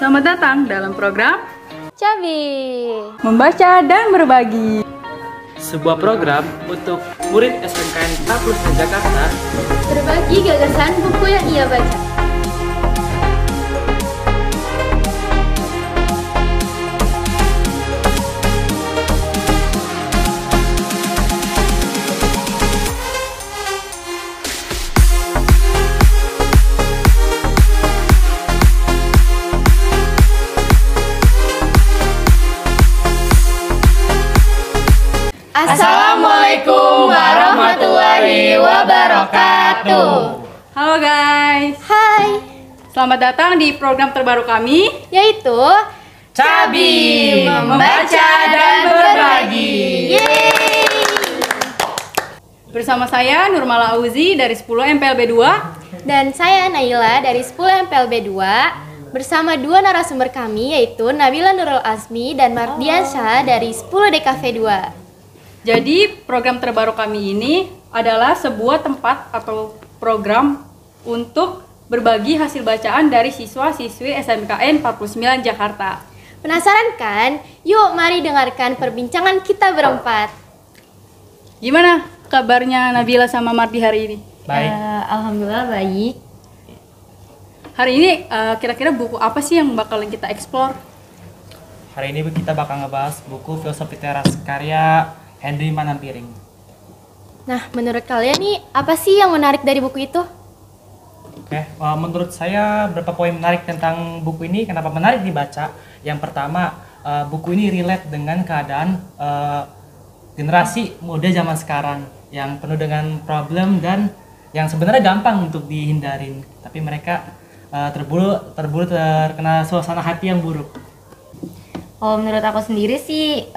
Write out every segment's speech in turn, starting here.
Selamat datang dalam program Cabi Membaca dan Berbagi. Sebuah program untuk murid SMKN 49 Jakarta berbagi gagasan buku yang ia baca. Assalamualaikum warahmatullahi wabarakatuh. Halo guys, Hai, selamat datang di program terbaru kami. yaitu Cabi Membaca dan Berbagi. Yeay. Bersama saya Nurmala Auzi dari 10 MPLB 2. Dan saya Naila dari 10 MPLB 2 bersama dua narasumber kami yaitu Nabila Nurul Azmi dan Mardiansyah dari 10 DKV 2. Jadi program terbaru kami ini adalah sebuah tempat atau program untuk berbagi hasil bacaan dari siswa-siswi SMKN 49 Jakarta. Penasaran kan? Yuk mari dengarkan perbincangan kita berempat. Gimana kabarnya Nabila sama Mardi hari ini? baik. Alhamdulillah baik. Hari ini kira-kira buku apa sih yang bakalan kita explore? Hari ini kita bakal ngebahas buku Filosofi Teras karya Henry Manampiring. Nah, menurut kalian nih apa sih yang menarik dari buku itu? Oke, menurut saya beberapa poin menarik tentang buku ini. Kenapa menarik dibaca? Yang pertama, buku ini relate dengan keadaan generasi muda zaman sekarang yang penuh dengan problem dan yang sebenarnya gampang untuk dihindarin, tapi mereka terkena suasana hati yang buruk. Kalau menurut aku sendiri sih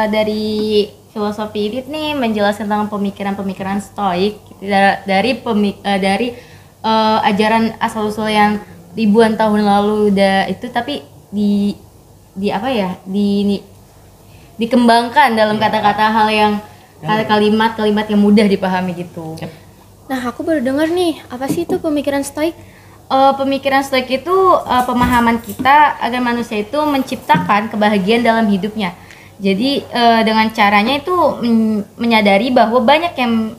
dari filosofi ini nih menjelaskan tentang pemikiran-pemikiran stoik dari ajaran asal usul yang ribuan tahun lalu udah itu, tapi dikembangkan dalam kata-kata hal yang kalimat-kalimat yang mudah dipahami gitu. Nah, aku baru dengar nih, apa sih itu pemikiran stoik? Pemikiran stoik itu pemahaman kita agar manusia itu menciptakan kebahagiaan dalam hidupnya. Jadi dengan caranya itu menyadari bahwa banyak yang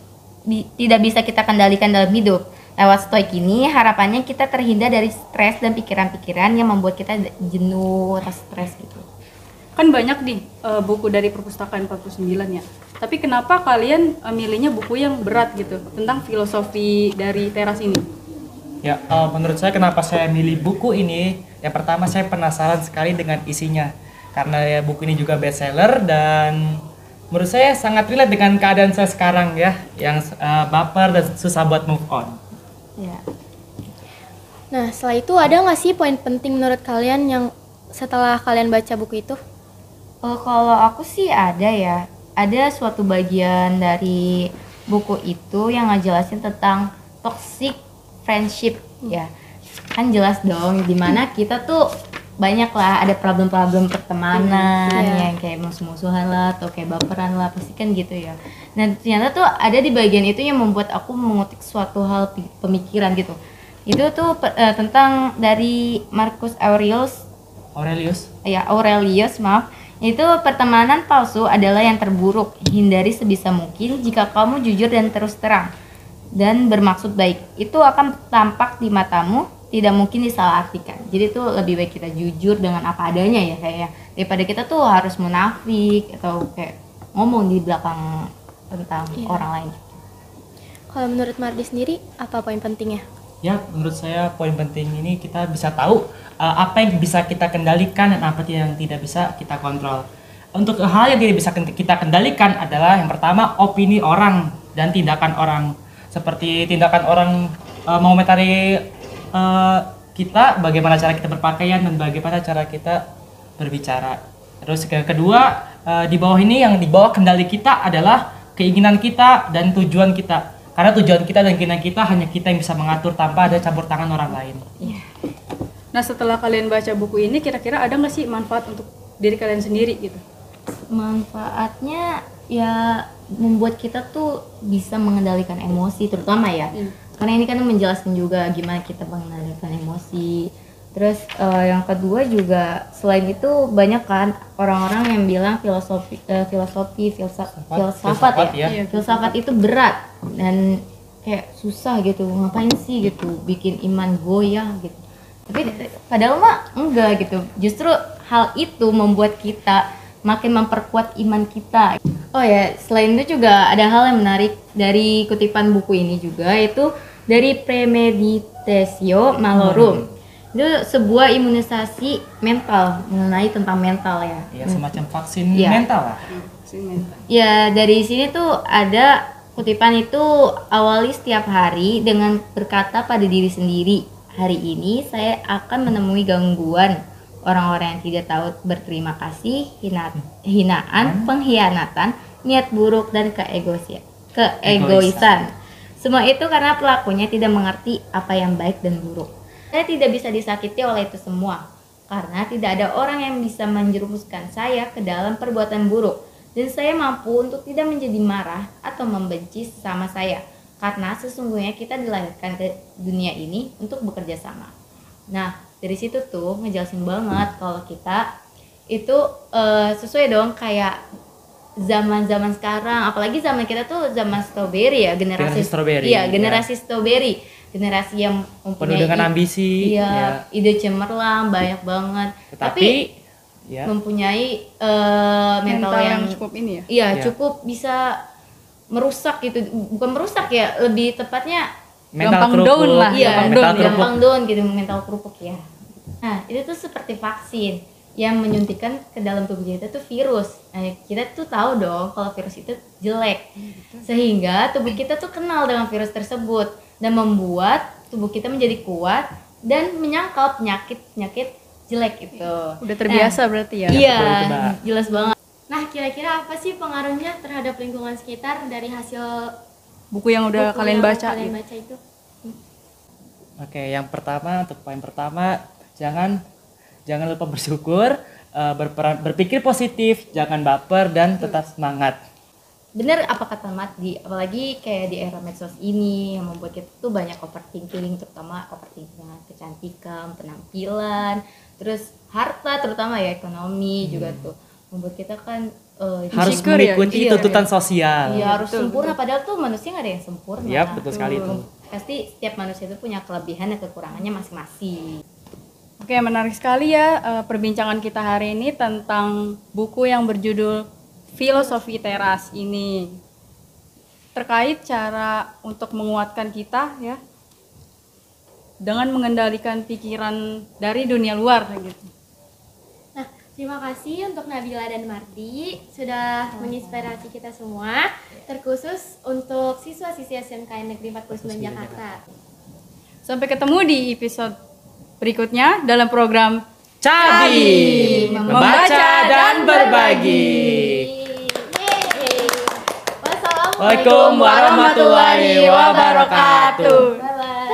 tidak bisa kita kendalikan dalam hidup. Lewat stoik ini harapannya kita terhindar dari stres dan pikiran-pikiran yang membuat kita jenuh atau stres gitu. Kan banyak nih buku dari perpustakaan 49 ya. Tapi kenapa kalian milihnya buku yang berat gitu tentang filosofi dari Teras ini? Ya, menurut saya kenapa saya milih buku ini? Yang pertama, saya penasaran sekali dengan isinya. Karena ya buku ini juga bestseller dan menurut saya sangat relate dengan keadaan saya sekarang ya, yang baper dan susah buat move on. Ya. Nah, setelah itu ada nggak sih poin penting menurut kalian yang setelah kalian baca buku itu? Kalau aku sih ada suatu bagian dari buku itu yang ngejelasin tentang toxic friendship ya. Kan jelas dong dimana kita tuh banyak lah ada problem-problem pertemanan yang kayak musuh-musuhan lah atau kayak baperan lah, pasti kan gitu ya. Nah ternyata tuh ada di bagian itu yang membuat aku mengutik suatu hal pemikiran gitu. Itu tuh tentang dari Marcus Aurelius, maaf. Itu pertemanan palsu adalah yang terburuk. Hindari sebisa mungkin. Jika kamu jujur dan terus terang dan bermaksud baik, itu akan tampak di matamu, tidak mungkin disalahartikan. Jadi tuh lebih baik kita jujur dengan apa adanya ya kayaknya, daripada kita tuh harus munafik atau kayak ngomong di belakang tentang orang lain. Kalau menurut Mardi sendiri, apa poin pentingnya? Ya, menurut saya poin penting ini kita bisa tahu apa yang bisa kita kendalikan dan apa yang tidak bisa kita kontrol. Untuk hal yang tidak bisa kita kendalikan adalah yang pertama opini orang dan tindakan orang. Seperti tindakan orang mengomentari kita, bagaimana cara kita berpakaian dan bagaimana cara kita berbicara. Terus kedua, di bawah ini yang di bawah kendali kita adalah keinginan kita dan tujuan kita. Karena tujuan kita dan keinginan kita hanya kita yang bisa mengatur tanpa ada campur tangan orang lain. Nah setelah kalian baca buku ini kira-kira ada nggak sih manfaat untuk diri kalian sendiri gitu? Manfaatnya ya membuat kita tuh bisa mengendalikan emosi terutama ya. Karena ini kan menjelaskan juga gimana kita mengendalikan emosi, Terus yang kedua juga selain itu banyak kan orang-orang yang bilang filsafat ya. Iya. Filsafat itu berat dan kayak susah gitu. Ngapain sih gitu bikin iman goyah gitu. Tapi padahal mah enggak gitu. Justru hal itu membuat kita makin memperkuat iman kita. Oh ya, selain itu juga ada hal yang menarik dari kutipan buku ini juga, yaitu dari Premeditatio Malorum. Itu sebuah imunisasi mental, mengenai tentang mental ya. Ya, semacam vaksin Iya. mental lah. Ya, dari sini tuh ada kutipan itu, awali setiap hari dengan berkata pada diri sendiri, hari ini saya akan menemui gangguan, orang-orang yang tidak tahu berterima kasih, hinaan, pengkhianatan, niat buruk, dan keegoisan. Semua itu karena pelakunya tidak mengerti apa yang baik dan buruk. Saya tidak bisa disakiti oleh itu semua, karena tidak ada orang yang bisa menjerumuskan saya ke dalam perbuatan buruk, dan saya mampu untuk tidak menjadi marah atau membenci sesama saya, karena sesungguhnya kita dilahirkan ke dunia ini untuk bekerja sama. Nah, dari situ tuh ngejelasin banget kalau kita itu sesuai dong kayak zaman-zaman sekarang, apalagi zaman kita tuh zaman strawberry ya, Generasi strawberry, Iya, ya. generasi strawberry, generasi yang Penuh mempunyai dengan ambisi. iya, Ya. ide cemerlang banyak banget. Tetapi ya, mempunyai mental Mental yang yang cukup ini ya. iya, Ya. cukup bisa merusak gitu. Bukan merusak ya, lebih tepatnya mental gampang down lah, iya, gampang mental down ya. kerupuk. gampang down gitu, mental kerupuk ya. Nah, itu tuh seperti vaksin yang menyuntikkan ke dalam tubuh kita tuh virus. Nah, kita tuh tahu dong kalau virus itu jelek. Sehingga tubuh kita tuh kenal dengan virus tersebut dan membuat tubuh kita menjadi kuat dan menyangkal penyakit-penyakit jelek itu. Udah terbiasa berarti ya. Iya, betul itu, Mbak. jelas banget. Nah, kira-kira apa sih pengaruhnya terhadap lingkungan sekitar dari hasil Buku yang udah buku kalian yang baca. kalian gitu. baca itu? Oke, yang pertama, untuk poin pertama, jangan lupa bersyukur, berpikir positif, jangan baper, dan tetap semangat. Bener apa kata Matdi, apalagi kayak di era medsos ini yang membuat kita tuh banyak overthinking, terutama overthinking dengan kecantikan, penampilan, terus harta, terutama ya ekonomi juga tuh membuat kita kan Harus Insecure ya? mengikuti Iya, tuntutan sosial. iya, harus betul, sempurna, padahal tuh manusia nggak ada yang sempurna. Yap, betul sekali itu. Pasti setiap manusia itu punya kelebihan dan kekurangannya masing-masing. Oke, menarik sekali ya perbincangan kita hari ini tentang buku yang berjudul Filosofi Teras ini. Terkait cara untuk menguatkan kita ya dengan mengendalikan pikiran dari dunia luar gitu. Nah, terima kasih untuk Nabila dan Mardi sudah menginspirasi kita semua, terkhusus untuk siswa-siswi SMKN Negeri 49 Jakarta. Sampai ketemu di episode berikutnya dalam program Cadi, membaca dan berbagi. Yeay. Waalaikumsalam warahmatullahi wabarakatuh. Bye-bye.